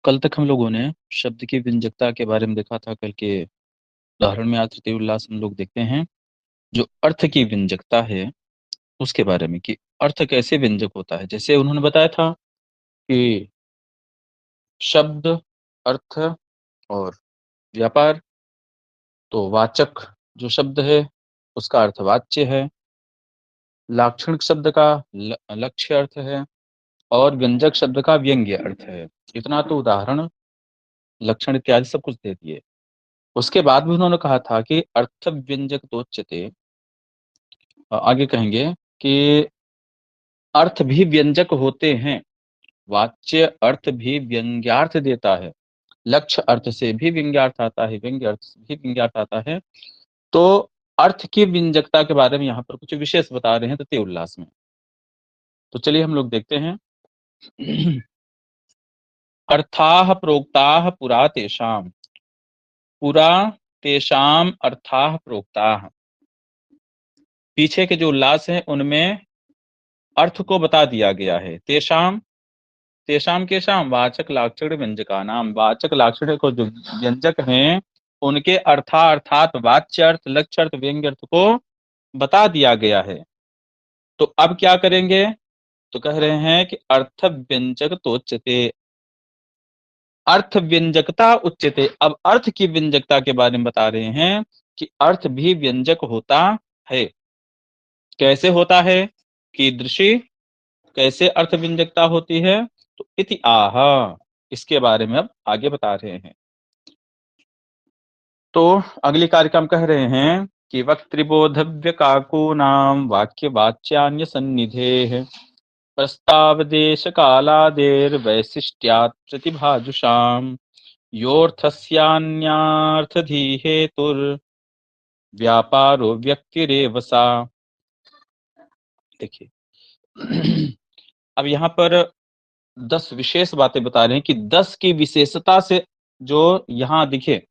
कल तक हम लोगों ने शब्द की व्यंजकता के बारे में देखा था। कल के उदाहरण में आज तृतीय उल्लास हम लोग देखते हैं जो अर्थ की व्यंजकता है उसके बारे में, कि अर्थ कैसे व्यंजक होता है। जैसे उन्होंने बताया था कि शब्द, अर्थ और व्यापार, तो वाचक जो शब्द है उसका अर्थ वाच्य है, लाक्षणिक शब्द का लक्ष्य अर्थ है और व्यंजक शब्द का व्यंग्य अर्थ है। इतना तो उदाहरण, लक्षण इत्यादि सब कुछ दे दिए। उसके बाद भी उन्होंने कहा था कि अर्थ व्यंजक तोच्यते, आगे कहेंगे कि अर्थ भी व्यंजक होते हैं, वाच्य अर्थ भी व्यंग्यार्थ देता है, लक्ष्य अर्थ से भी व्यंग्यार्थ आता है, व्यंग्य अर्थ से भी व्यंग्यार्थ आता है। तो अर्थ की व्यंजकता के बारे में यहाँ पर कुछ विशेष बता रहे हैं तृतीय उल्लास में। तो चलिए हम लोग देखते हैं। अर्थाः प्रोक्ताः पुरा तेषाम्, पुरा तेषाम् अर्थाः प्रोक्ताः। पीछे के जो उल्लास हैं उनमें अर्थ को बता दिया गया है। तेषाम, तेषाम के शाम वाचक लाक्षण व्यंजका नाम, वाचक लाक्षण को जो व्यंजक हैं उनके अर्थात वाच्य अर्थ, लक्ष्य अर्थ, व्यंग्य अर्थ को बता दिया गया है। तो अब क्या करेंगे, तो कह रहे हैं कि अर्थ व्यंजक तो उच्यते, अर्थ व्यंजकता उच्यते। अब अर्थ की व्यंजकता के बारे में बता रहे हैं कि अर्थ भी व्यंजक होता है। कैसे होता है, कीदृशी, कैसे अर्थ व्यंजकता होती है, तो इति आह, इसके बारे में अब आगे बता रहे हैं। तो अगली कार्यक्रम कह रहे हैं कि वक्तृबोधव्य काकूनाम वाक्य वाच्यान्य सन्निधेः प्रस्ताव देश कालादेर वैशिष्ट्यात् प्रतिभाजुषाम योऽर्थस्यान्यार्थधी हेतुर व्यापारो व्यक्तिरेव सा। देखिए अब यहाँ पर 10 विशेष बातें बता रहे हैं कि 10 की विशेषता से, जो यहाँ दिखे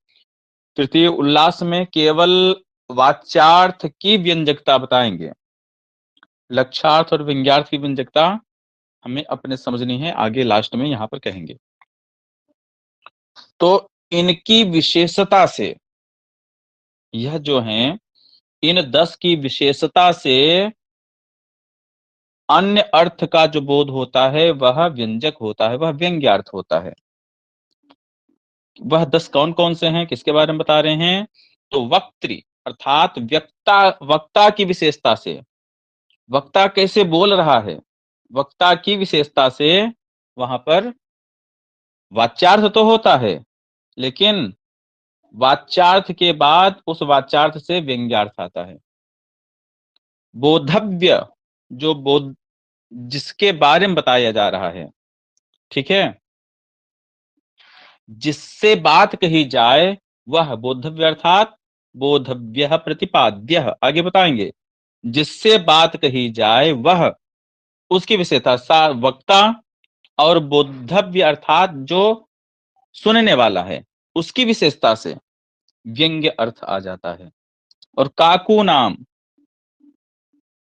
तृतीय उल्लास में केवल वाच्यार्थ की व्यंजकता बताएंगे, लक्ष्यार्थ और व्यंग्यार्थ की व्यंजकता हमें अपने समझनी है, आगे लास्ट में यहाँ पर कहेंगे। तो इनकी विशेषता से, यह जो है इन 10 की विशेषता से अन्य अर्थ का जो बोध होता है वह व्यंजक होता है, वह व्यंग्यार्थ होता है। वह 10 कौन कौन से हैं, किसके बारे में बता रहे हैं, तो वक्त्री अर्थात व्यक्ता, वक्ता की विशेषता से, वक्ता कैसे बोल रहा है, वक्ता की विशेषता से वहां पर वाच्यार्थ तो होता है, लेकिन वाच्यार्थ के बाद उस वाच्यार्थ से व्यंग्यार्थ आता है। बोधव्य, जो बोध, जिसके बारे में बताया जा रहा है, ठीक है, जिससे बात कही जाए वह बोधव्य अर्थात बोधव्य प्रतिपाद्य, आगे बताएंगे, जिससे बात कही जाए वह, उसकी विशेषता सा वक्ता, और बोधव्य अर्थात जो सुनने वाला है उसकी विशेषता से व्यंग्य अर्थ आ जाता है। और काकू नाम,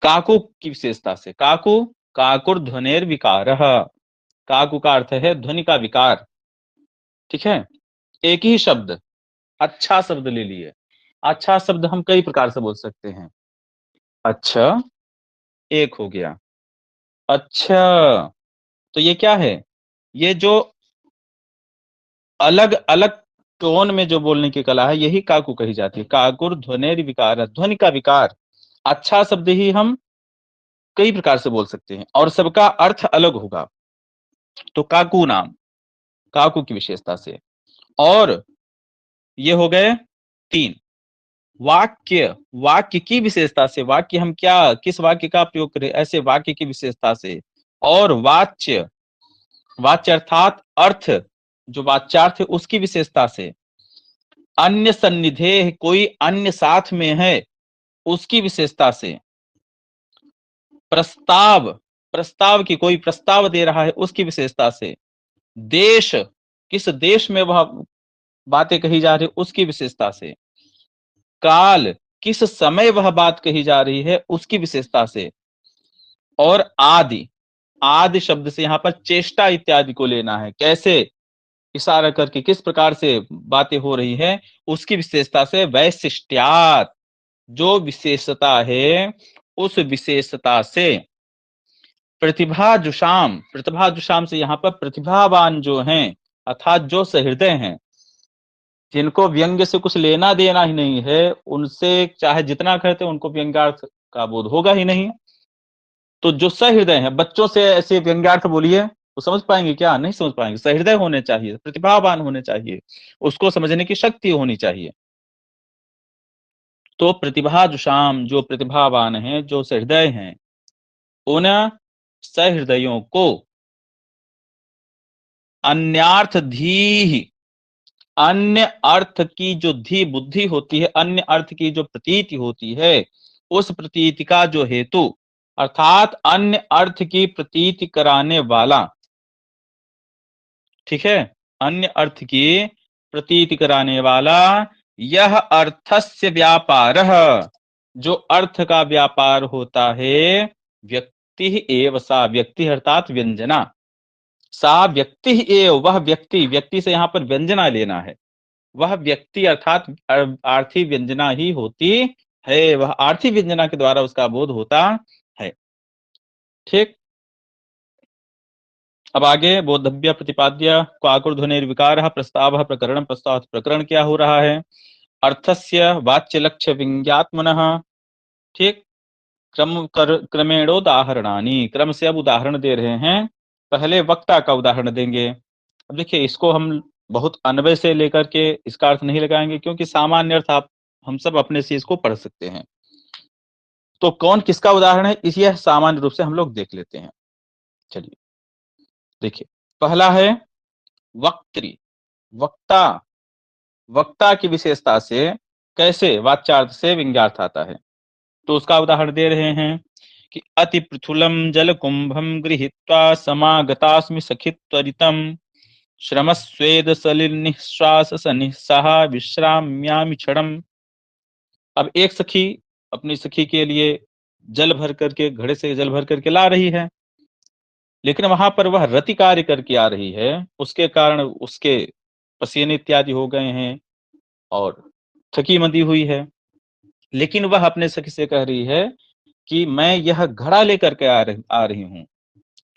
काकू की विशेषता से, काकू काकुर ध्वनिर विकार, काकू का अर्थ है ध्वनि का विकार, ठीक है। एक ही शब्द, अच्छा शब्द ले लिए, अच्छा शब्द हम कई प्रकार से बोल सकते हैं। अच्छा एक हो गया, अच्छा, तो ये क्या है, ये जो अलग अलग टोन में जो बोलने की कला है यही काकू कही जाती है। काकुर ध्वनिर विकार, ध्वनि का विकार। अच्छा शब्द ही हम कई प्रकार से बोल सकते हैं और सबका अर्थ अलग होगा। तो काकू नाम, काकू की विशेषता से। और ये हो गए 3। वाक्य, वाक्य की विशेषता से, वाक्य हम क्या, किस वाक्य का प्रयोग करें, ऐसे वाक्य की विशेषता से। और वाच्य, वाच्य अर्थात अर्थ, जो वाच्यार्थ है उसकी विशेषता से। अन्य सन्निधे, कोई अन्य साथ में है उसकी विशेषता से। प्रस्ताव, प्रस्ताव की, कोई प्रस्ताव दे रहा है उसकी विशेषता से। देश, किस देश में वह बातें कही जा रही उसकी विशेषता से। काल, किस समय वह बात कही जा रही है उसकी विशेषता से। और आदि, आदि शब्द से यहां पर चेष्टा इत्यादि को लेना है। कैसे, इशारा करके किस प्रकार से बातें हो रही है, उसकी विशेषता से वैशिष्ट्यात्, जो विशेषता है उस विशेषता से प्रतिभा जुषाम से यहाँ पर प्रतिभावान जो हैं अर्थात जो सहृदय हैं, जिनको व्यंग्य से कुछ लेना देना ही नहीं है, उनसे चाहे जितना कहते उनको व्यंग्यार्थ का बोध होगा ही नहीं। तो जो सहृदय हैं, बच्चों से ऐसे व्यंग्यार्थ बोलिए वो समझ पाएंगे क्या? नहीं समझ पाएंगे। सहृदय होने चाहिए, प्रतिभावान होने चाहिए, उसको समझने की शक्ति होनी चाहिए। तो प्रतिभा जुषाम, जो प्रतिभावान हैं, जो सहृदय हैं, उन सहृदयों को अन्यार्थ धी, अन्य अर्थ की जो धी बुद्धि होती है, अन्य अर्थ की जो प्रतीति होती है, उस प्रतीति का जो हेतु अर्थात अन्य अर्थ की प्रतीति कराने वाला, ठीक है, अन्य अर्थ की प्रतीति कराने वाला, यह अर्थस्य व्यापारः, जो अर्थ का व्यापार होता है, व्यक्ति एव सा, व्यक्ति अर्थात व्यंजना, सा व्यक्ति एव, वह व्यक्ति, व्यक्ति से यहाँ पर व्यंजना लेना है, वह व्यक्ति अर्थात आर्थी व्यंजना ही होती है, वह आर्थी व्यंजना के द्वारा उसका बोध होता है। ठीक, अब आगे बोधव्य प्रतिपाद्य क्वाकुर्ध्वनिर्विकारः प्रस्तावः प्रकरण, प्रस्ताव प्रकरण क्या हो रहा है? अर्थस्य वाच्य लक्ष्य विज्ञात्मनः, ठीक, क्रमेणोदाहरणानि, क्रम से अब उदाहरण दे रहे हैं। पहले वक्ता का उदाहरण देंगे। अब देखिए, इसको हम बहुत अन्वय से लेकर के इसका अर्थ नहीं लगाएंगे, क्योंकि सामान्य अर्थ आप हम सब अपने से इसको पढ़ सकते हैं। तो कौन किसका उदाहरण है, इस यह सामान्य रूप से हम लोग देख लेते हैं। चलिए देखिए, पहला है वक्त्री, वक्ता, वक्ता की विशेषता से कैसे वाच्यार्थ से व्यंग्यार्थ आता है, तो उसका उदाहरण दे रहे हैं कि अति पृथुलम जल कुंभम गृहीत्वा समागतास्मि सखि त्वरितम श्रमस्वेद सलिल निःश्वास सनिस्सहा विश्राम्यामि क्षणम। अब एक सखी अपनी सखी के लिए जल भर करके, घड़े से जल भर करके ला रही है, लेकिन वहां पर वह रति कार्य करके आ रही है, उसके कारण उसके पसीने इत्यादि हो गए हैं और थकी मंदी हुई है। लेकिन वह अपने सखी से कह रही है कि मैं यह घड़ा लेकर के आ रही हूं,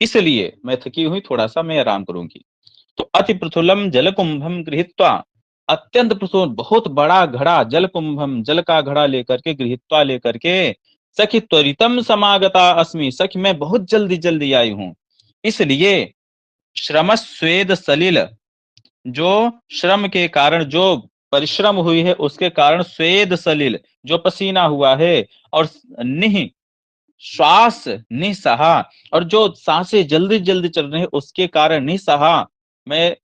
इसलिए मैं थकी हुई, थोड़ा सा मैं आराम करूंगी। तो अति प्रथुलम जल कुंभम गृहीत्वा, अत्यंत प्रथुल बहुत बड़ा घड़ा, जल कुंभम जल का घड़ा लेकर के, गृहीत्वा लेकर के, सखी त्वरितम समागता अस्मि, सखी मैं बहुत जल्दी जल्दी आई हूं, इसलिए श्रम स्वेद सलिल, जो श्रम के कारण जो परिश्रम हुई है उसके कारण, स्वेद सलिल जो पसीना हुआ है, और निह श्वास निसहा, और जो सांसें जल्दी जल्दी चल रही है उसके कारण निसहा, मैं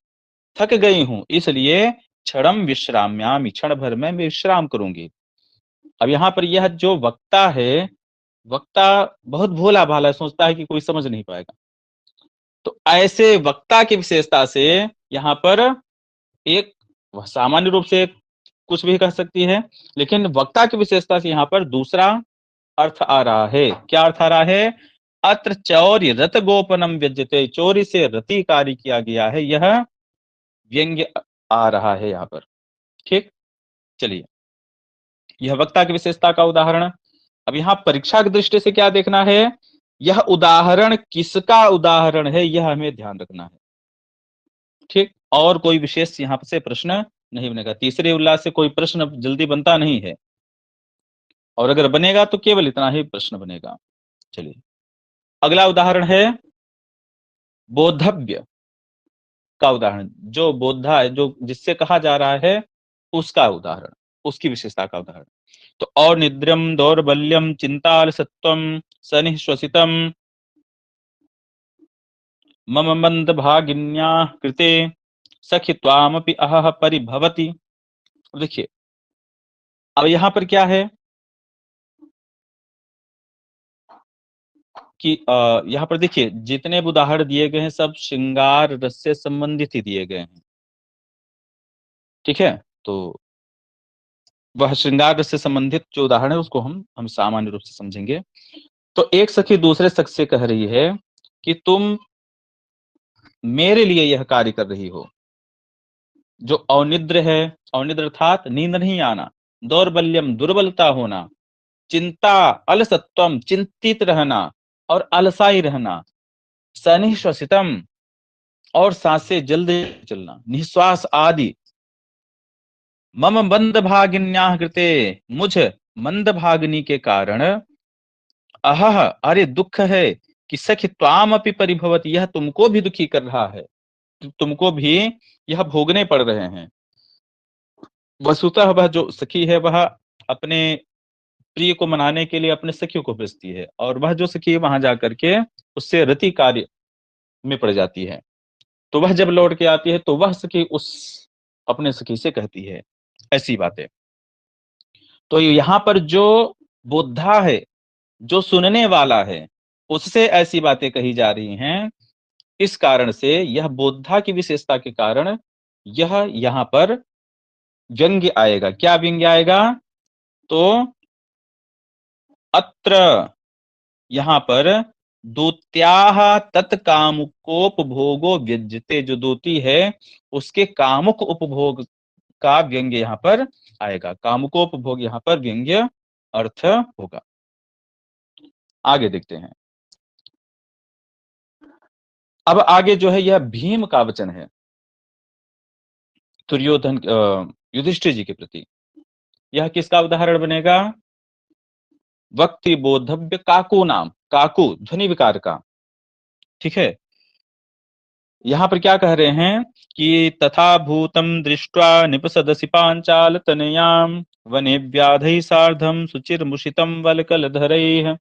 थक गई हूं, इसलिए क्षणम विश्राम्यामि, क्षण भर में मैं विश्राम करूंगी। अब यहाँ पर यह जो वक्ता है, वक्ता बहुत भोला भाला सोचता है कि कोई समझ नहीं पाएगा, तो ऐसे वक्ता की विशेषता से यहाँ पर एक, वह सामान्य रूप से कुछ भी कह सकती है, लेकिन वक्ता की विशेषता से यहाँ पर दूसरा अर्थ आ रहा है। क्या अर्थ आ रहा है? अत्र चौर्य रत गोपनम व्यज्यते, चोरी से रति कार्य किया गया है, यह व्यंग्य आ रहा है यहाँ पर। ठीक, चलिए, यह वक्ता की विशेषता का उदाहरण। अब यहाँ परीक्षा की दृष्टि से क्या देखना है, यह उदाहरण किसका उदाहरण है, यह हमें ध्यान रखना है। ठीक, और कोई विशेष यहाँ से प्रश्न नहीं बनेगा, तीसरे उल्लास से कोई प्रश्न जल्दी बनता नहीं है, और अगर बनेगा तो केवल इतना ही प्रश्न बनेगा। चलिए, अगला उदाहरण है बोधव्य का उदाहरण, जो बोधा है, जो जिससे कहा जा रहा है उसका उदाहरण, उसकी विशेषता का उदाहरण। तो और निद्रम दौर्बल्यम चिंतालसत्वम सनिश्वसितम मम मंद भागिन्या कृते सखि त्वामपि अहह परिभवति। देखिए, अब यहाँ पर क्या है कि यहाँ पर देखिए, जितने भी उदाहरण दिए गए हैं सब श्रृंगार रस से संबंधित ही दिए गए हैं। ठीक है, तो वह श्रृंगार रस से संबंधित जो उदाहरण है उसको हम सामान्य रूप से समझेंगे। तो एक सखी दूसरे शख्स से कह रही है कि तुम मेरे लिए यह कार्य कर रही हो, जो अनिद्र है, अनिद्र अर्थात नींद नहीं आना, दौर्बल्यम दुर्बलता होना, चिंता अलसत्वम चिंतित रहना और अलसाई रहना, सनिश्वसितम और सांसें जल्दी चलना, निश्वास आदि, मम मंद भागिन्याह कृते मुझ मंद भागनी के कारण, अहह अरे दुख है कि सखी त्वाम अपि परिभवती, यह तुमको भी दुखी कर रहा है, तुमको भी यह भोगने पड़ रहे हैं। वस्तुतः वह जो सखी है वह अपने प्रिय को मनाने के लिए अपने सखियों को भेजती है, और वह जो सखी है वहां जाकर के उससे रति कार्य में पड़ जाती है। तो वह जब लौट के आती है तो वह सखी उस अपने सखी से कहती है ऐसी बातें। तो यहाँ पर जो बोद्धा है, जो सुनने वाला है, उससे ऐसी बातें कही जा रही हैं। इस कारण से यह बोद्धा की विशेषता के कारण यह यहाँ पर व्यंग्य आएगा। क्या व्यंग्य आएगा? तो अत्र यहाँ पर दूत्याह तत्कामुकोपभोगो व्यज्यते, जो दूती है उसके कामुक उपभोग का व्यंग्य यहाँ पर आएगा। कामुकोपभोग यहाँ पर व्यंग्य अर्थ होगा। आगे देखते हैं। अब आगे जो है यह भीम का वचन है दुर्योधन युधिष्ठिर जी के प्रति। यह किसका उदाहरण बनेगा? वक्ति बोधव्य काकू नाम, काकू ध्वनि विकार का। ठीक है, यहां पर क्या कह रहे हैं कि तथा भूतम दृष्ट्वा निपसदसि पांचाल तनयाम वने व्याधि सार्धम सुचिर मुषितम वलकलधरैः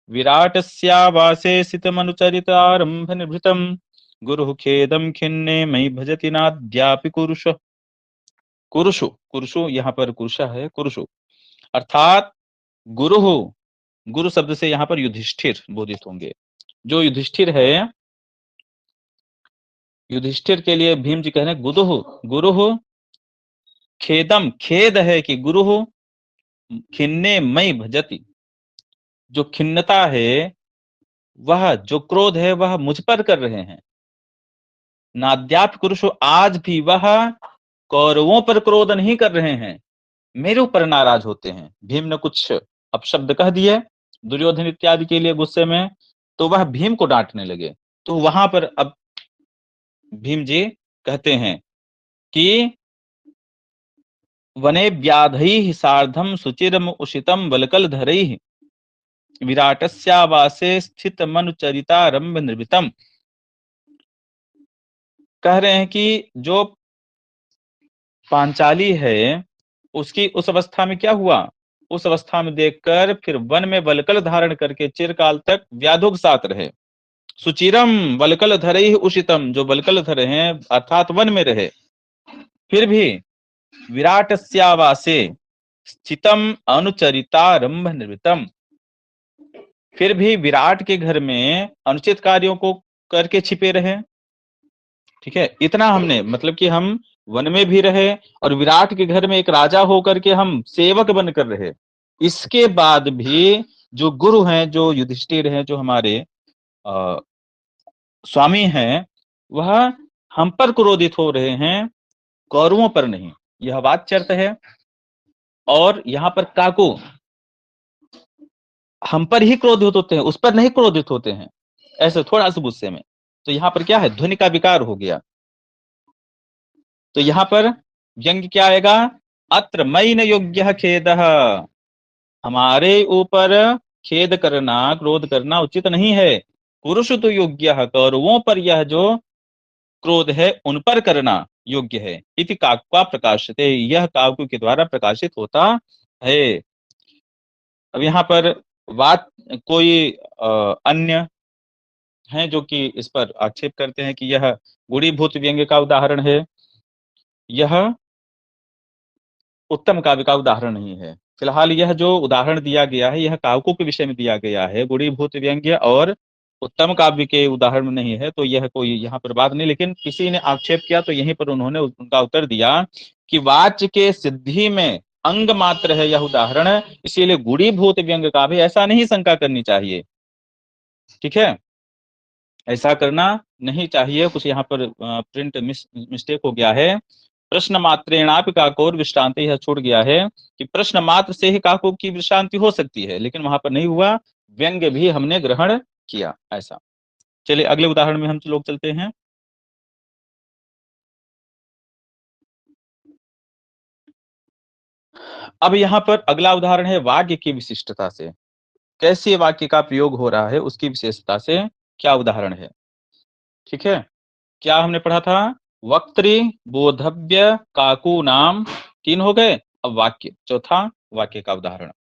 विराटस्यावासे सितमनुचरितारंभ निभृतम गुरु खेदम खिन्ने मयि भजति नाद्यापि कुरुष। कुरुषु, कुरुषु यहाँ पर कुरुष है, कुरुषु अर्थात गुरु, गुरु शब्द से यहाँ पर युधिष्ठिर बोधित होंगे। जो युधिष्ठिर है, युधिष्ठिर के लिए भीम जी कह रहे हैं गुरुहु, गुरुहु खेदम, खेद है कि गुरुहु खिन्ने मई भजति, जो खिन्नता है, वह जो क्रोध है वह मुझ पर कर रहे हैं। नाद्याप कुरुषु, आज भी वह कौरवों पर क्रोध नहीं कर रहे हैं, मेरे ऊपर नाराज होते हैं। भीम ने कुछ अपशब्द कह दिए दुर्योधन इत्यादि के लिए गुस्से में, तो वह भीम को डांटने लगे। तो वहां पर अब भीम जी कहते हैं कि वने व्याधि सार्धम सुचिरम उषितम बलकल धरैः विराटस्यावासे स्थित मनुचरितारंभ निर्भितम। कह रहे हैं कि जो पांचाली है उसकी उस अवस्था में क्या हुआ, उस अवस्था में देखकर फिर वन में वलकल धारण करके चिरकाल तक व्याधुक साथ रहे। सुचिरम वलकल धरे उषितम, जो वलकल धरे हैं अर्थात वन में रहे, फिर भी विराटस्यावासे स्थितम अनुचरितारंभ निर्वृतम, फिर भी विराट के घर में अनुचित कार्यों को करके छिपे रहे। ठीक है, इतना हमने मतलब कि हम वन में भी रहे और विराट के घर में एक राजा होकर के हम सेवक बनकर रहे। इसके बाद भी जो गुरु हैं, जो युधिष्ठिर हैं, जो हमारे स्वामी हैं, वह हम पर क्रोधित हो रहे हैं, कौरवों पर नहीं। यह वाच्यर्थ है। और यहाँ पर काकू हम पर ही क्रोधित होते हैं, उस पर नहीं क्रोधित होते हैं, ऐसे थोड़ा सा गुस्से में। तो यहाँ पर क्या है, ध्वनि का विकार हो गया। तो यहाँ पर व्यंग्य क्या आएगा? अत्र मयि न योग्य खेदः, हमारे ऊपर खेद करना, क्रोध करना उचित नहीं है। पुरुष तो योग्य, कौरवों पर यह जो क्रोध है उन पर करना योग्य है। इति काक्वा प्रकाशते, यह काव्य के द्वारा प्रकाशित होता है। अब यहाँ पर बात कोई अन्य हैं जो कि इस पर आक्षेप करते हैं कि यह गुणीभूत व्यंग्य का उदाहरण है, यह उत्तम काव्य का उदाहरण नहीं है। फिलहाल यह जो उदाहरण दिया गया है यह काव्यों के विषय में दिया गया है, गुणीभूत व्यंग्य और उत्तम काव्य के उदाहरण नहीं है। तो यह कोई यहाँ पर बात नहीं, लेकिन किसी ने आक्षेप किया तो यहीं पर उन्होंने उनका उत्तर दिया कि वाच्य के सिद्धि में अंग मात्र है यह उदाहरण, इसीलिए गुणीभूत व्यंग्य का भी ऐसा नहीं शंका करनी चाहिए। ठीक है, ऐसा करना नहीं चाहिए। कुछ यहाँ पर प्रिंट मिस्टेक हो गया है। प्रश्न मात्रेणापि काकोर विश्रांति, यह छूट गया है कि प्रश्न मात्र से ही काकों की विश्रांति हो सकती है, लेकिन वहां पर नहीं हुआ, व्यंग्य भी हमने ग्रहण किया ऐसा। चलिए अगले उदाहरण में हम लोग चलते हैं। अब यहाँ पर अगला उदाहरण है वाक्य की विशिष्टता से, कैसे वाक्य का प्रयोग हो रहा है उसकी विशेषता से क्या उदाहरण है। ठीक है, क्या हमने पढ़ा था, वक्त्री बोधव्य काकू नाम, तीन हो गए। अब वाक्य चौथा, वाक्य का उदाहरण,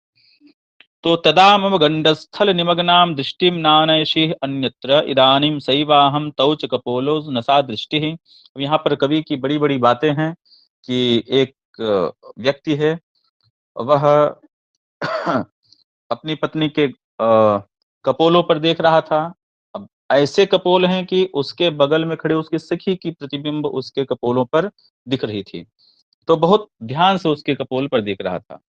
तो तदा मम गंडस्थल निमग्नाम दृष्टिम नानयशी अन्यत्र इदानीम सैवाहम तौ च कपोलो नसा दृष्टि। अब यहाँ पर कवि की बड़ी बड़ी बातें हैं कि एक व्यक्ति है, वह अपनी पत्नी के कपोलों पर देख रहा था। अब ऐसे कपोल हैं कि उसके बगल में खड़े उसकी सखी की प्रतिबिंब उसके कपोलों पर दिख रही थी, तो बहुत ध्यान से उसके कपोल पर देख रहा था।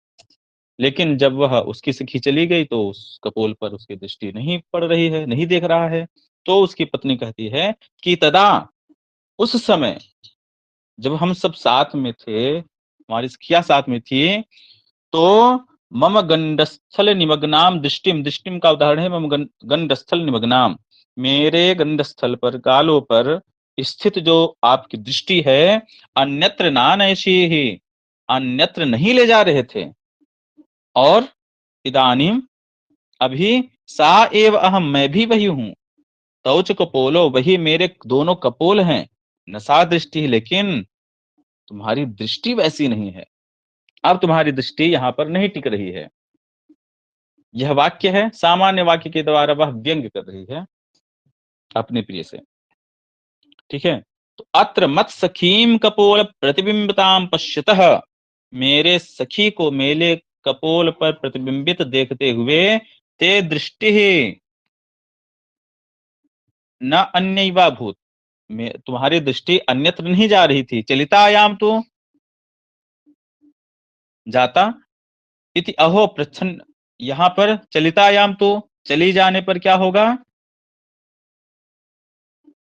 लेकिन जब वह उसकी सखी चली गई तो उस कपोल पर उसकी दृष्टि नहीं पड़ रही है, नहीं देख रहा है। तो उसकी पत्नी कहती है कि तदा, उस समय जब हम सब साथ में थे, हमारी सखियां साथ में थी, तो मम गंडस्थल निमग्नाम दृष्टिम, दृष्टिम का उदाहरण है मम गंडस्थल निमग्नाम, मेरे गंडस्थल पर, गालों पर स्थित जो आपकी दृष्टि है, अन्यत्र नानयशी ही, अन्यत्र नहीं ले जा रहे थे। और इदानीम, अभी, सा एव अहम, मैं भी वही हूं, तौच कपोलो, वही मेरे दोनों कपोल हैं, नसा दृष्टि, लेकिन तुम्हारी दृष्टि वैसी नहीं है, अब तुम्हारी दृष्टि यहां पर नहीं टिक रही है। यह वाक्य है, सामान्य वाक्य के द्वारा वह व्यंग्य कर रही है अपने प्रिय से। ठीक है, तो अत्र मत सखीम कपोल प्रतिबिंबताम पश्यतः, मेरे सखी को मेरे कपोल पर प्रतिबिंबित देखते हुए, ते दृष्टि न अन्यैवा भूत, तुम्हारी दृष्टि अन्यत्र नहीं जा रही थी, चलितायाम तो जाता, इति अहो प्रच्छन्न, यहां पर चलितायाम तो चली जाने पर क्या होगा,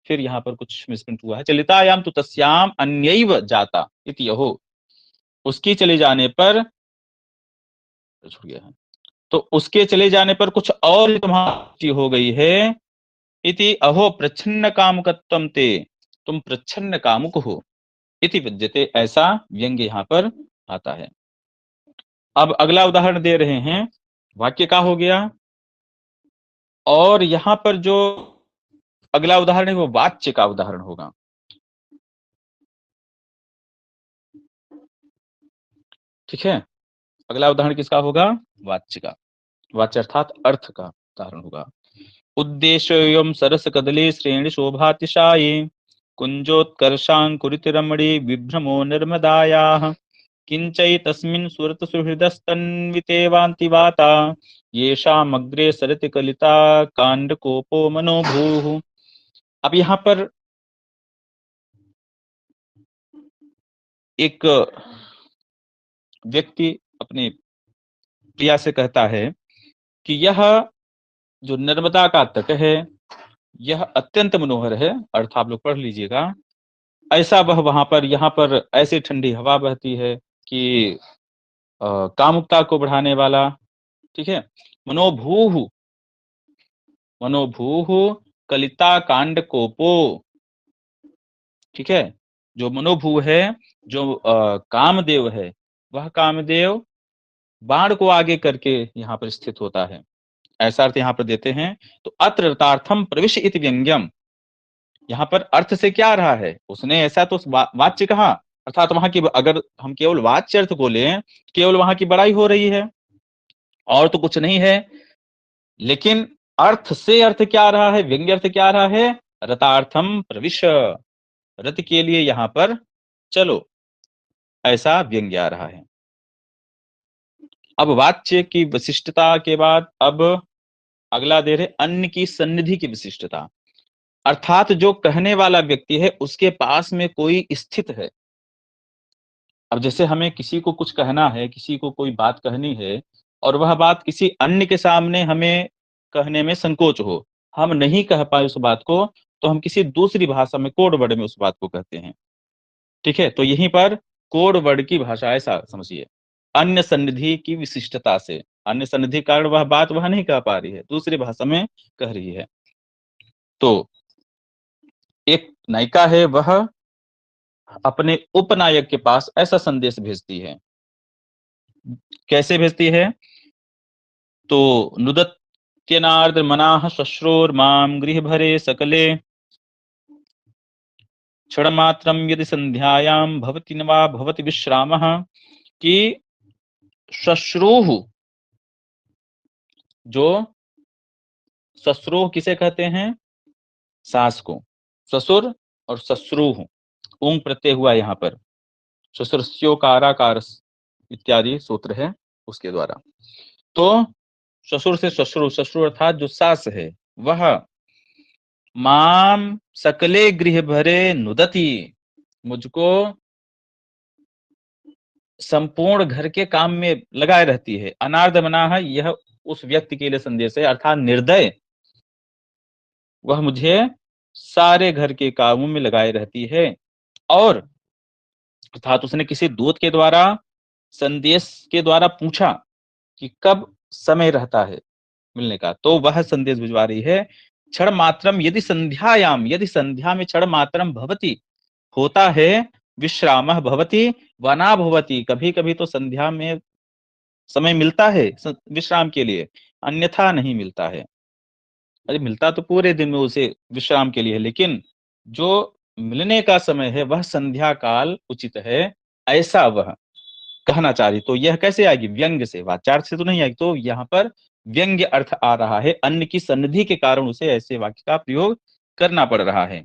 फिर यहां पर कुछ मिसप्रिंट हुआ है, चलितायाम तो तस्याम अन्यैव जाता, इति अहो, उसकी चले जाने पर, छूट गया है, तो उसके चले जाने पर कुछ और तुम्हारी हो गई है, इति अहो प्रच्छन्न कामुकत्वम ते, तुम प्रच्छन्न कामुक हो, इति विद्यते, ऐसा व्यंग्य यहां पर आता है। अब अगला उदाहरण दे रहे हैं, वाक्य का हो गया, और यहां पर जो अगला उदाहरण है वो वाच्य का उदाहरण होगा। ठीक है, अगला उदाहरण किसका होगा, वाच्य का, वाच्य अर्थात अर्थ का उदाहरण होगा। उद्देश्योऽयं सरस कदली श्रेणी शोभातिशायी, कुंजोत्कर्षांकुरित रमणी विभ्रमो निर्मदायाः, किंचै तस्मिन् सुरत सुहृदस्तन्वितेवान्ति वाता, येषामग्रे सरति कलिता कांडकोपो मनोभूः। अब यहाँ पर एक व्यक्ति अपनी प्रिया से कहता है कि यह जो नर्मदा का तट है, यह अत्यंत मनोहर है, अर्थ आप लोग पढ़ लीजिएगा। ऐसा वह वहां पर, यहाँ पर ऐसी ठंडी हवा बहती है कि कामुकता को बढ़ाने वाला। ठीक है, मनोभूः, मनोभूः कलिता कांड कोपो। ठीक है, जो मनोभू है, जो कामदेव है, वह कामदेव बाण को आगे करके यहाँ पर स्थित होता है, ऐसा अर्थ यहाँ पर देते हैं। तो अत्र रतार्थम प्रविश इति व्यंग्यम, यहाँ पर अर्थ से क्या आ रहा है, उसने ऐसा तो वाच्य कहा, अर्थात वहां की, अगर हम केवल वाच्य अर्थ को लें, केवल वहां की बड़ाई हो रही है और तो कुछ नहीं है। लेकिन अर्थ से अर्थ क्या आ रहा है, व्यंग्य अर्थ क्या आ रहा है, रतार्थम प्रविश, रथ के लिए यहां पर चलो, ऐसा व्यंग्य आ रहा है। अब वाच्य की विशिष्टता के बाद अब अगला दे रहे अन्य की सन्निधि की विशिष्टता, अर्थात जो कहने वाला व्यक्ति है उसके पास में कोई स्थित है। अब जैसे हमें किसी को कुछ कहना है, किसी को कोई बात कहनी है, और वह बात किसी अन्य के सामने हमें कहने में संकोच हो, हम नहीं कह पाए उस बात को, तो हम किसी दूसरी भाषा में, कोड वर्ड में उस बात को कहते हैं। ठीक है, तो यहीं पर कोड वर्ड की भाषा, ऐसा समझिए। अन्य सन्निधि की विशिष्टता से, अन्य सन्निधि के कारण वह बात वह नहीं कह पा रही है, दूसरी भाषा में कह रही है। तो एक नायिका है, वह अपने उपनायक के पास ऐसा संदेश भेजती है। कैसे भेजती है? तो नुदत्यनार्द्र मनाः श्वश्रोर्मां गृहभरे सकले क्षणमात्रं यदि संध्यायां भवति न वा भवति विश्रामः। कि श्वश्रोः, जो श्वश्रोः किसे कहते हैं? सास को। ससुर और श्वश्रुः, ऊंग प्रत्यय हुआ यहाँ पर। ससुरस्योकाराकार इत्यादि सूत्र है उसके द्वारा। तो ससुर से श्वश्रु, श्वश्रु अर्थात जो सास है, वह माम सकले गृह भरे नुदती, मुझको संपूर्ण घर के काम में लगाए रहती है। अनार्ध मना है, यह उस व्यक्ति के लिए संदेश है, अर्थात निर्दय, वह मुझे सारे घर के कामों में लगाए रहती है। और अर्थात उसने किसी दूत के द्वारा, संदेश के द्वारा पूछा कि कब समय रहता है मिलने का, तो वह संदेश भिजवा रही है। क्षण मात्रम यदि संध्यायाम, यदि संध्या में क्षण मात्रम भवति, होता है, विश्रामः भवति वना भवति, कभी कभी तो संध्या में समय मिलता है विश्राम के लिए, अन्यथा नहीं मिलता है। अरे मिलता तो पूरे दिन में उसे विश्राम के लिए है, लेकिन जो मिलने का समय है वह संध्या काल उचित है, ऐसा वह कहना चाह रही। तो यह कैसे आएगी? व्यंग्य से, वाचार्थ से तो नहीं आएगी। तो यहाँ पर व्यंग्य अर्थ आ रहा है, अन्न की सन्निधि के कारण उसे ऐसे वाक्य का प्रयोग करना पड़ रहा है।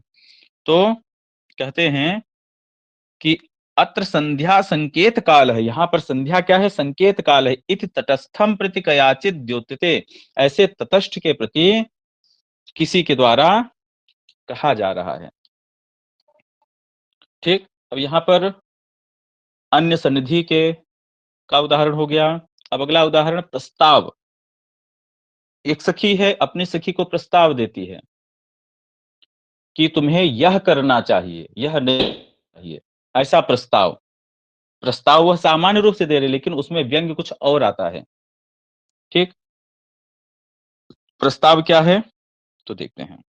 तो कहते हैं कि अत्र संध्या संकेत काल है, यहाँ पर संध्या क्या है? संकेत काल है। इति तटस्थम प्रति कयाचित द्योतते, ऐसे तटस्थ के प्रति किसी के द्वारा कहा जा रहा है। ठीक, अब यहाँ पर अन्य सन्निधि के का उदाहरण हो गया। अब अगला उदाहरण प्रस्ताव। एक सखी है, अपनी सखी को प्रस्ताव देती है कि तुम्हें यह करना चाहिए, यह नहीं चाहिए, ऐसा प्रस्ताव। प्रस्ताव वह सामान्य रूप से दे रहे, लेकिन उसमें व्यंग्य कुछ और आता है। ठीक, प्रस्ताव क्या है तो देखते हैं।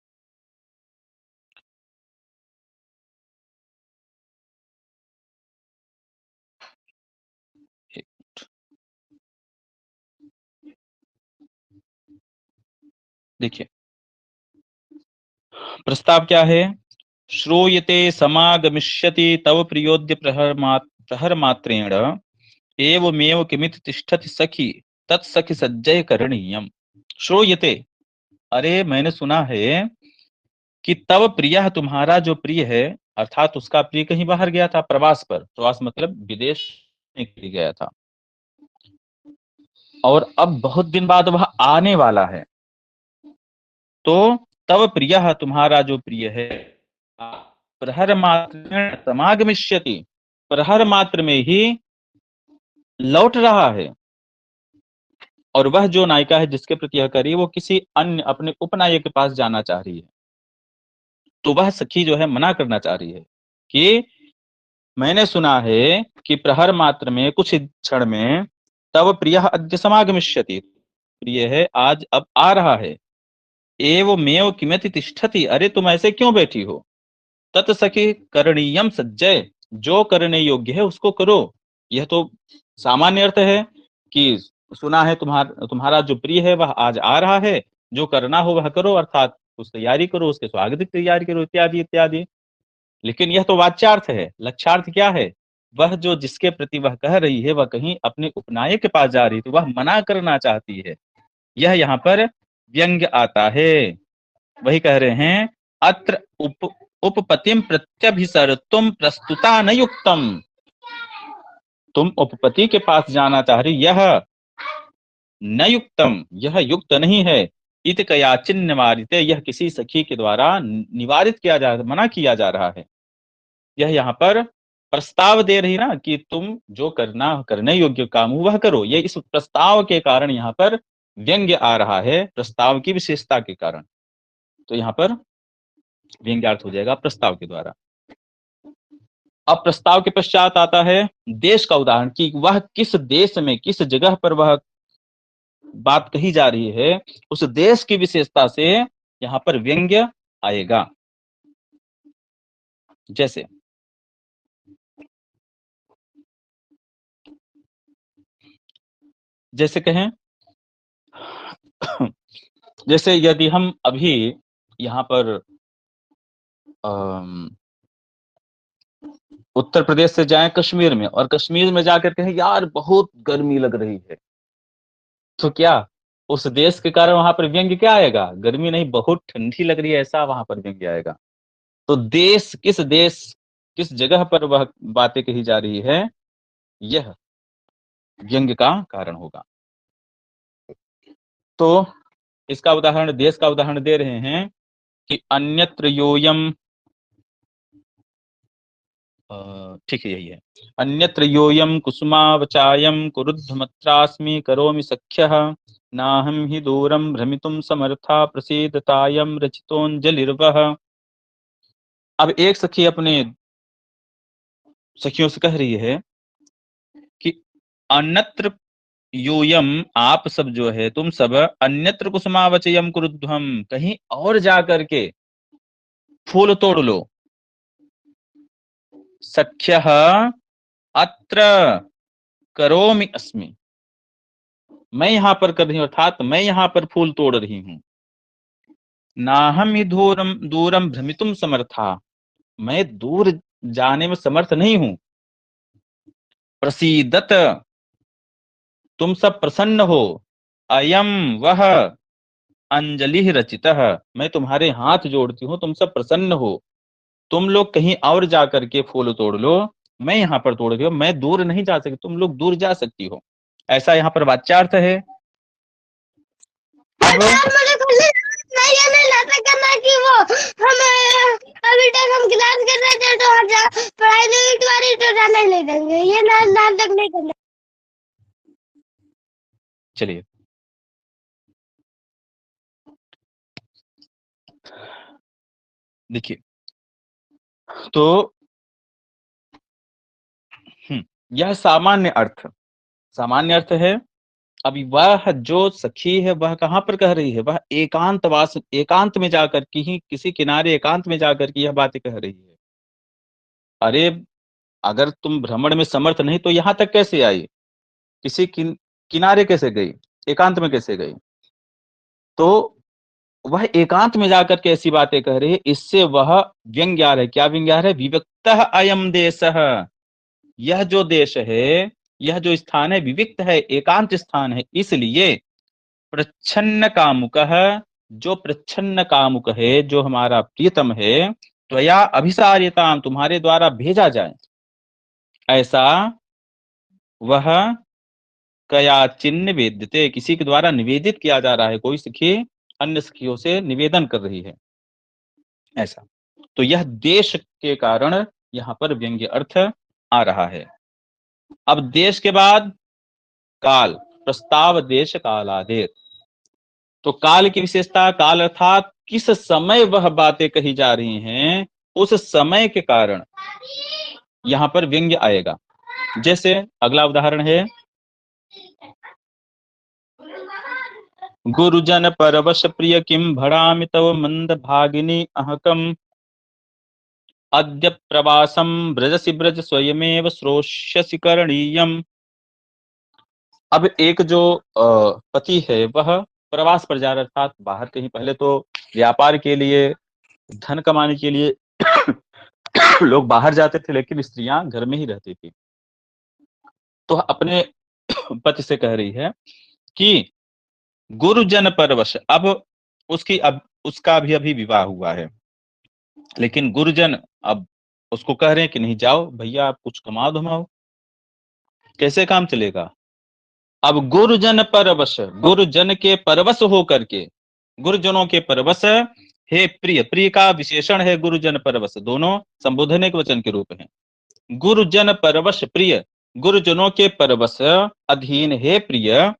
देखिए प्रस्ताव क्या है? श्रूयते समागमिष्यति तव प्रियोद्य प्रहर मात्रेण एवमेव किमिति तिष्ठति सखी तत्सखी सज्जय करणीयम। श्रूयते, अरे मैंने सुना है कि तव प्रिय, तुम्हारा जो प्रिय है, अर्थात उसका प्रिय कहीं बाहर गया था, प्रवास पर, प्रवास मतलब विदेश में गया था, और अब बहुत दिन बाद वह आने वाला है। तो तव प्रिय, तुम्हारा जो प्रिय है, प्रहर मात्र समागमिष्यति, प्रहर मात्र में ही लौट रहा है। और वह जो नायिका है जिसके प्रति यह करी, वो किसी अन्य अपने उपनायक के पास जाना चाह रही है। तो वह सखी जो है मना करना चाह रही है कि मैंने सुना है कि प्रहर मात्र में, कुछ क्षण में, तब प्रिय अद्य समागमिष्यति, प्रिय है आज अब आ रहा है। एवमेव किमति तिष्ठति, अरे तुम ऐसे क्यों बैठी हो? तत् सखी करणीयम सज्जय, जो करने योग्य है उसको करो। यह तो सामान्य अर्थ है कि सुना है तुम्हारा जो प्रिय है वह आज आ रहा है, जो करना हो वह करो, अर्थात उस तैयारी करो, उसके स्वागत की तैयारी करो, इत्यादि इत्यादि। लेकिन यह तो वाच्यार्थ है। लक्ष्यार्थ क्या है? वह जो जिसके प्रति वह कह रही है, वह कहीं अपने उपनायक के पास जा रही थी, वह मना करना चाहती है। यह यहाँ पर व्यंग्य आता है। वही कह रहे हैं, अत्र उपपतिम प्रत्यभिसर्तुम प्रस्तुता न युक्तम, तुम उपपति के पास जाना चाह रही, यह न युक्तम, यह युक्त नहीं है। इत कयाचिन निवारित, यह किसी सखी के द्वारा निवारित किया जा, मना किया जा रहा है। यह यहाँ पर प्रस्ताव दे रही ना कि तुम जो करने योग्य काम हो वह करो। ये इस प्रस्ताव के कारण यहाँ पर व्यंग्य आ रहा है, प्रस्ताव की विशेषता के कारण। तो यहाँ पर व्यंग्यार्थ हो जाएगा प्रस्ताव के द्वारा। अब प्रस्ताव के पश्चात आता है देश का उदाहरण, कि वह किस देश में किस जगह पर वह बात कही जा रही है, उस देश की विशेषता से यहां पर व्यंग्य आएगा। जैसे जैसे कहें जैसे यदि हम अभी यहाँ पर अम, उत्तर प्रदेश से जाएं कश्मीर में, और कश्मीर में जाकर कहें यार बहुत गर्मी लग रही है, तो क्या उस देश के कारण वहां पर व्यंग्य क्या आएगा? गर्मी नहीं, बहुत ठंडी लग रही है, ऐसा वहां पर व्यंग्य आएगा। तो देश किस जगह पर वह बातें कही जा रही है, यह व्यंग्य का कारण होगा। तो इसका उदाहरण, देश का उदाहरण दे रहे हैं कि अन्यत्र योयम, ठीक है यही है, अन्यत्र योयम कुसुमावचायम कुरुद्धमत्रास्मि करोमि सख्यः नाहं हि दूरं भ्रमितुं समर्था प्रसीदतायं रचितोऽञ्जलिर्वः। अब एक सखी अपने सखियों से कह रही है कि अन्यत्र यूयम, आप सब जो है तुम सब, अन्यत्र कुसुमावचयम कुरुध्वम, कहीं और जा करके फूल तोड़ लो, सख्यः अत्र करोमि अस्मि, मैं यहां पर कर रही हूं, अर्थात मैं यहां पर फूल तोड़ रही हूं। नाहम ही दूरम दूरम भ्रमितुम समर्था, मैं दूर जाने में समर्थ नहीं हूं। प्रसीदत, तुम सब प्रसन्न हो। अयम वह अंजलि रचितः, मैं तुम्हारे हाथ जोड़ती हूँ, तुम सब प्रसन्न हो। तुम लोग कहीं और जा करके फूल तोड़ लो, मैं यहाँ पर तोड़ रही हूँ, मैं दूर नहीं जा सकती, तुम लोग दूर जा सकती हो, ऐसा यहाँ पर वाच्यार्थ है। अब मैं ये नहीं नाटक करना कि वो हमें अभी तक हम क्लास कर रहे थे तो पढ़ाई नहीं तुम्हारी तो जाने ले देंगे, ये नाटक नहीं करना। चलिए, देखिए, तो यह सामान्य अर्थ है। अभी वह जो सखी है वह कहां पर कह रही है, वह एकांत में जाकर के ही, किसी किनारे एकांत में जाकर के यह बातें कह रही है। अरे अगर तुम भ्रमण में समर्थ नहीं तो यहां तक कैसे आई, किसी किनारे कैसे गई, एकांत में कैसे गई? तो वह एकांत में जाकर के ऐसी बातें कह रही है, इससे वह व्यंग्य आ रहा है। क्या व्यंग्य आ रहा है? विविक्तः अयम देशः, यह जो देश है, यह जो स्थान है, विविक्त है, एकांत स्थान है, इसलिए प्रच्छन्न कामुकः, जो प्रच्छन्न कामुक है, जो हमारा प्रियतम है, त्वया अभिसार्यताम, तुम्हारे द्वारा भेजा जाए, ऐसा वह कयाचिन निवेद्यते, किसी के द्वारा निवेदित किया जा रहा है, कोई सखी अन्य सखियों से निवेदन कर रही है, ऐसा। तो यह देश के कारण यहाँ पर व्यंग्य अर्थ आ रहा है। अब देश के बाद काल, प्रस्ताव देश कालादेर। तो काल की विशेषता, काल अर्थात किस समय वह बातें कही जा रही हैं, उस समय के कारण यहां पर व्यंग्य आएगा। जैसे अगला उदाहरण है, गुरुजन परवश प्रिय किम भड़ामि तव मंद भागिनी अहकम अद्य प्रवासम ब्रजसि ब्रज स्वयमेव श्रोष्यसि करणीयम। अब एक जो पति है वह प्रवास पर जा रहा, अर्थात बाहर कहीं, पहले तो व्यापार के लिए, धन कमाने के लिए लोग बाहर जाते थे, लेकिन स्त्रियां घर में ही रहती थी। तो अपने पति से कह रही है कि गुरुजन परवश, अब उसका भी अभी विवाह हुआ है, लेकिन गुरुजन अब उसको कह रहे हैं कि नहीं जाओ भैया, आप कुछ कमाओ धमाओ, कैसे काम चलेगा? अब गुरुजन परवश, गुरुजन के परवश होकर के, गुरुजनों के परवश, हे प्रिय, प्रिय का विशेषण है गुरुजन परवश, दोनों संबोधन वचन के रूप हैं। गुरुजन परवश प्रिय, गुरुजनों के परवश अधीन हे प्रिय,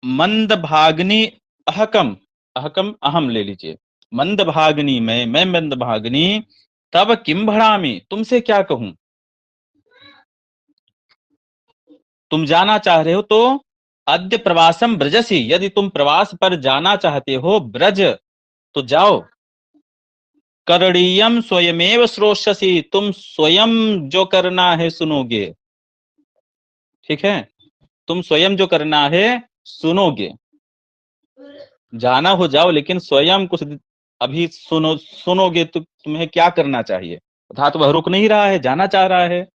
मंद भागनी अहकम, अहकम अहम ले लीजिए, मंद भागनी मैं मंद भागनी तब किम भड़ामी, तुमसे क्या कहूं, तुम जाना चाह रहे हो तो अद्य प्रवासम ब्रजसी, यदि तुम प्रवास पर जाना चाहते हो ब्रज तो जाओ। करणीयम स्वयमेव श्रोष्यसि, तुम स्वयं जो करना है सुनोगे। ठीक है, तुम स्वयं जो करना है सुनोगे। जाना हो जाओ, लेकिन स्वयं कुछ अभी सुनोगे तो तुम्हें क्या करना चाहिए। अर्थात वह रुक नहीं रहा है, जाना चाह रहा है।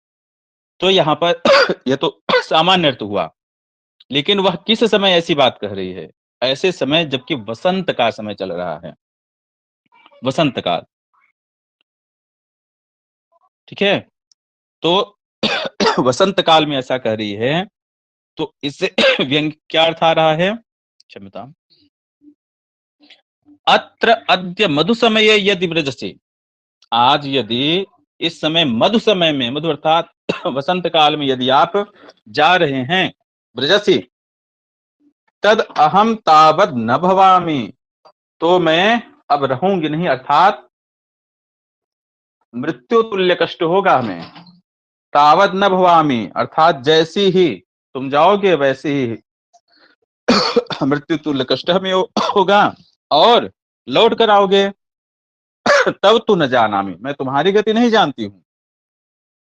तो यहाँ पर यह तो सामान्य अर्थ हुआ, लेकिन वह किस समय ऐसी बात कह रही है, ऐसे समय जबकि वसंत का समय चल रहा है, वसंत काल। ठीक है, तो वसंत काल में ऐसा कह रही है, तो इससे व्यंग्य क्या अर्थ आ रहा है, क्षम्यता। अत्र अद्य मधु समय यदि व्रजसे, आज यदि इस समय मधु समय में, मधु अर्थात वसंत काल में यदि आप जा रहे हैं ब्रजसी, तद अहम तावद न भवामी, तो मैं अब रहूंगी नहीं, अर्थात मृत्यु तुल्य कष्ट होगा हमें। तावद न भवामी अर्थात जैसी ही तुम जाओगे वैसे ही मृत्यु तुल्य कष्ट हमें होगा, और लौट कर आओगे। तब तू न जानामी, मैं तुम्हारी गति नहीं जानती हूँ।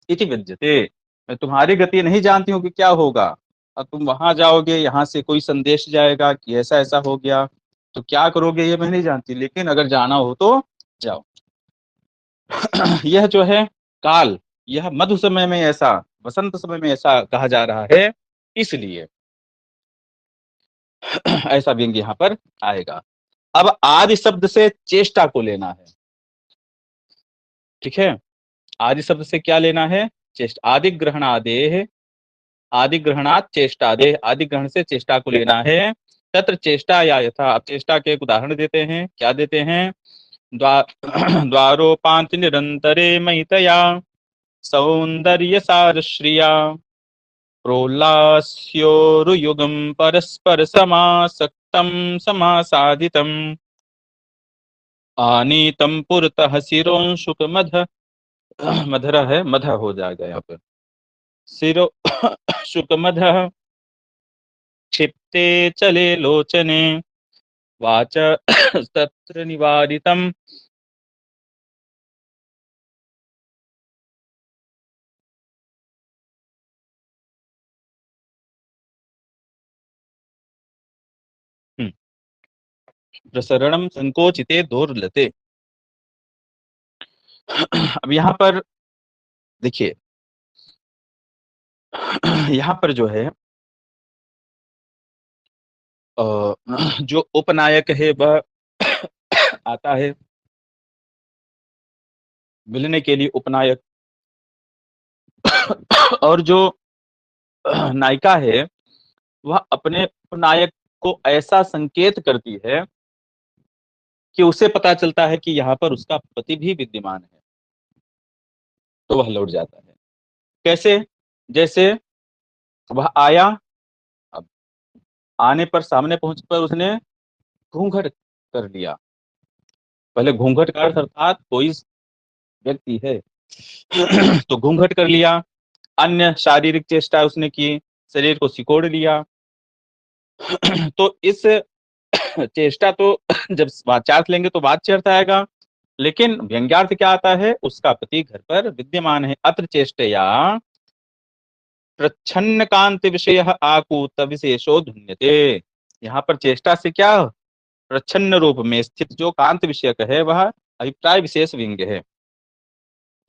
इति विद्यते, मैं तुम्हारी गति नहीं जानती हूँ कि क्या होगा। अब तुम वहां जाओगे, यहाँ से कोई संदेश जाएगा कि ऐसा ऐसा हो गया, तो क्या करोगे ये मैं नहीं जानती, लेकिन अगर जाना हो तो जाओ। यह जो है काल, यह मधु समय में ऐसा, वसंत समय में ऐसा कहा जा रहा है, इसलिए ऐसा व्यंग्य यहाँ पर आएगा। अब आदि शब्द से चेष्टा को लेना है। ठीक है, आदि शब्द से क्या लेना है, चेष्टा। आदि ग्रहणादेह, आदि ग्रहणात चेष्टादेह, आदि ग्रहण से चेष्टा को लेना है। तत्र चेष्टा या यथा, अब चेष्टा के एक उदाहरण देते हैं, क्या देते हैं, द्वारोपांत निरंतरे महितया सौंदर्य सार श्रिया प्रोल्लास्योरुयुगम परस्पर समासक्तम समासाधितम आनीतम पुरतः शिरोंशुक मध, मधर है, मध हो जाएगा यहाँ पर, शिरो शुक मध क्षिप्ते चले लोचने वाच तत्र निवारितम। प्रसरणम संकोचिते दोर्लते। अब यहाँ पर देखिए, यहाँ पर जो है जो उपनायक है वह आता है मिलने के लिए, उपनायक। और जो नायिका है वह अपने उपनायक को ऐसा संकेत करती है कि उसे पता चलता है कि यहाँ पर उसका पति भी विद्यमान है, तो वह लौट जाता है। कैसे, जैसे वह आया, अब आने पर, सामने पहुंच पर उसने घूंघट कर लिया। पहले घूंघट का अर्थ अर्थात कोई व्यक्ति है तो घूंघट कर लिया। अन्य शारीरिक चेष्टा उसने की, शरीर को सिकोड़ लिया। तो इस चेष्टा तो जब वाच्यार्थ लेंगे तो वाच्य आएगा, लेकिन व्यंग्यार्थ क्या आता है, उसका पति घर पर विद्यमान है। अत्र चेष्टया प्रच्छन्न कांति विषय आकूत विशेषो धुन्यते, यहाँ पर चेष्टा से क्या, प्रच्छन्न रूप में स्थित जो कांत विषयक है वह अभिप्राय विशेष व्यंग्य है।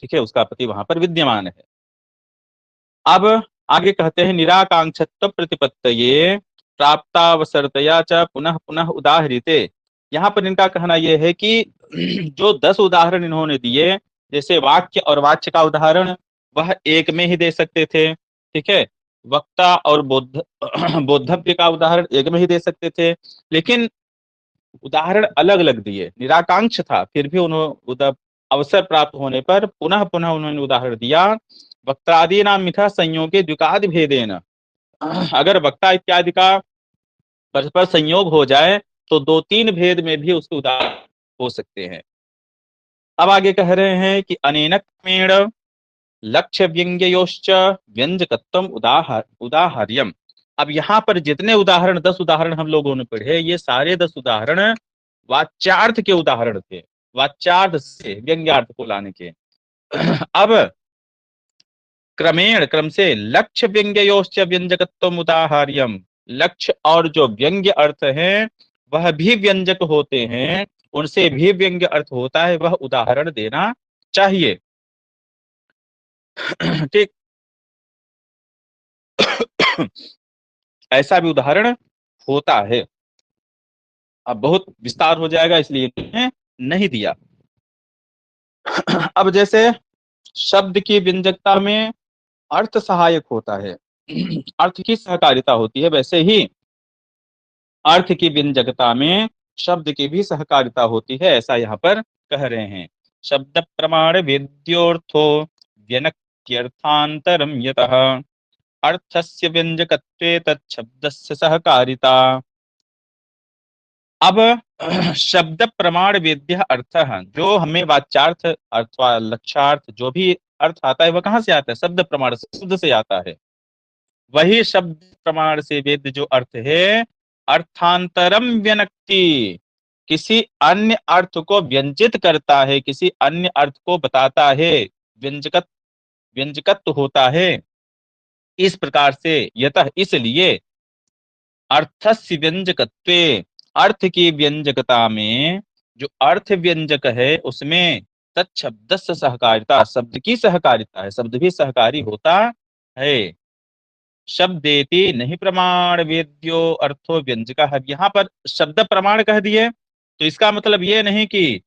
ठीक है, उसका पति वहां पर विद्यमान है। अब आगे कहते हैं, निराकांक्षत्व प्रतिपत्तये प्राप्तावसरतया च पुनः पुनः उदाहरिते। यहाँ पर इनका कहना यह है कि जो 10 उदाहरण इन्होंने दिए, जैसे वाक्य और वाच्य का उदाहरण वह एक में ही दे सकते थे। ठीक है, वक्ता और बोध बोद्धव्य का उदाहरण एक में ही दे सकते थे, लेकिन उदाहरण अलग अलग दिए। निराकांक्ष था, फिर भी उन्होंने अवसर प्राप्त होने पर पुनः पुनः उन्होंने उदाहरण दिया। वक्तादि नाम मिथा संयोगे द्विकादि भेदेन, अगर वक्ता इत्यादि का परस्पर संयोग हो जाए तो 2-3 भेद में भी उसके उदाहरण हो सकते हैं। अब आगे कह रहे हैं कि अनेन क्रमेण लक्ष्य व्यंग्ययोश्च व्यंजकत्वम उदाहर्यम। अब यहाँ पर जितने उदाहरण 10 उदाहरण हम लोगों ने पढ़े, ये सारे 10 उदाहरण वाच्यार्थ के उदाहरण थे, वाच्यार्थ से व्यंग्यार्थ को लाने के। अब क्रमेण क्रम से लक्ष्य व्यंग्ययोश्च व्यंजकत्वम उदाहर्यम, लक्ष्य और जो व्यंग्य अर्थ है वह भी व्यंजक होते हैं, उनसे भी व्यंग्य अर्थ होता है, वह उदाहरण देना चाहिए। ठीक। ऐसा भी उदाहरण होता है। अब बहुत विस्तार हो जाएगा इसलिए नहीं दिया। अब जैसे शब्द की व्यंजकता में अर्थ सहायक होता है, अर्थ की सहकारिता होती है, वैसे ही अर्थ की व्यंजकता में शब्द की भी सहकारिता होती है, ऐसा यहाँ पर कह रहे हैं। शब्द प्रमाण वेद्योर्थो व्यनक्त्यर्थांतरम यतः अर्थस्य व्यंजकत्वे तच्छब्दस्य सहकारिता। अब शब्द प्रमाण वेद्य अर्थ, जो हमें वाच्यार्थ अथवा लक्ष्यार्थ जो भी अर्थ आता है वह कहाँ से आता है? शब्द प्रमाण से, शब्द से आता है। वही शब्द प्रमाण से वेद्य जो अर्थ है, अर्थांतरम व्यनक्ति, किसी अन्य अर्थ को व्यंजित करता है, किसी अन्य अर्थ को बताता है, व्यंजकत्व होता है। इस प्रकार से यतः इसलिए अर्थस्य व्यंजकत्वे, अर्थ की व्यंजकता में जो अर्थ व्यंजक है उसमें तत्शब्द सहकारिता, शब्द की सहकारिता है, शब्द भी सहकारी होता है। शब्देति नहीं प्रमाण वेद्यो अर्थो व्यंजक है। यहाँ पर शब्द प्रमाण कह दिए तो इसका मतलब ये नहीं कि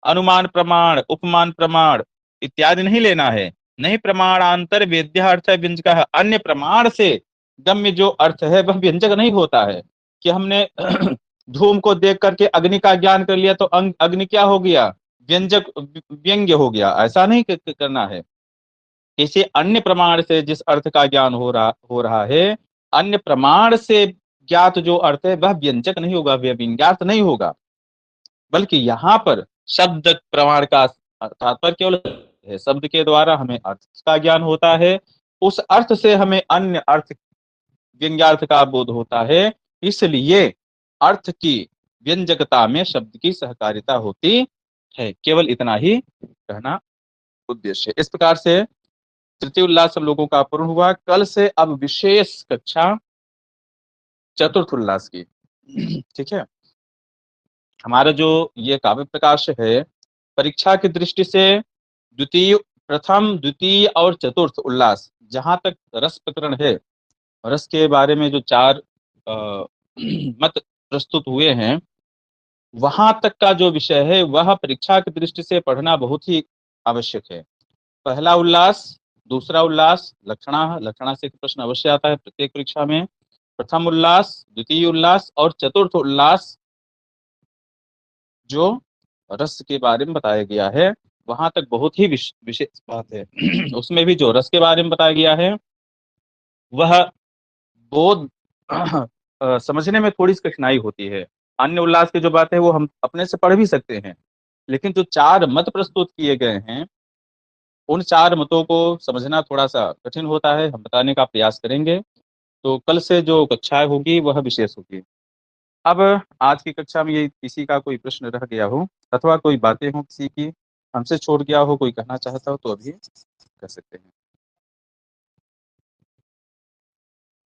अनुमान प्रमाण, उपमान प्रमाण इत्यादि नहीं लेना है। नहीं प्रमाणांतर वेद्य अर्थ व्यंजक है, अन्य प्रमाण से गम्य जो अर्थ है वह व्यंजक नहीं होता है। कि हमने धूम को देख करके अग्नि का ज्ञान कर लिया तो अग्नि क्या हो गया? व्यंजक, व्यंग्य हो गया, ऐसा नहीं करना है। किसी अन्य प्रमाण से जिस अर्थ का ज्ञान हो रहा है, अन्य प्रमाण से ज्ञात जो अर्थ है वह व्यंजक नहीं होगा, वह व्यंग्यार्थ नहीं होगा। बल्कि यहाँ पर शब्द प्रमाण का तात्पर्य केवल है, शब्द के द्वारा हमें अर्थ का ज्ञान होता है, उस अर्थ से हमें अन्य अर्थ व्यंग्यार्थ का बोध होता है, इसलिए अर्थ की व्यंजकता में शब्द की सहकारिता होती है। केवल इतना ही कहना उद्देश्य। इस प्रकार से तृतीय उल्लास सब लोगों का पूर्ण हुआ। कल से अब विशेष कक्षा चतुर्थ उल्लास की। ठीक है। हमारा जो ये काव्य प्रकाश है, परीक्षा की दृष्टि से द्वितीय, प्रथम, द्वितीय और चतुर्थ उल्लास, जहां तक रस प्रकरण है, रस के बारे में जो 4 मत प्रस्तुत हुए हैं, वहां तक का जो विषय है वह परीक्षा की दृष्टि से पढ़ना बहुत ही आवश्यक है। पहला उल्लास, दूसरा उल्लास लक्षणा, लक्षणा से प्रश्न अवश्य आता है प्रत्येक परीक्षा में। प्रथम उल्लास, द्वितीय उल्लास और चतुर्थ उल्लास जो रस के बारे में बताया गया है, वहां तक बहुत ही विशेष बात है। उसमें भी जो रस के बारे में बताया गया है वह बोध समझने में थोड़ी सी कठिनाई होती है। अन्य उल्लास की जो बात है वो हम अपने से पढ़ भी सकते हैं, लेकिन जो 4 मत प्रस्तुत किए गए हैं उन 4 मतों को समझना थोड़ा सा कठिन होता है। हम बताने का प्रयास करेंगे। तो कल से जो कक्षाएं होगी वह विशेष होगी। अब आज की कक्षा में ये किसी का कोई प्रश्न रह गया हो अथवा कोई बातें हो किसी की हमसे छोड़ गया हो, कोई कहना चाहता हो तो अभी कर सकते हैं।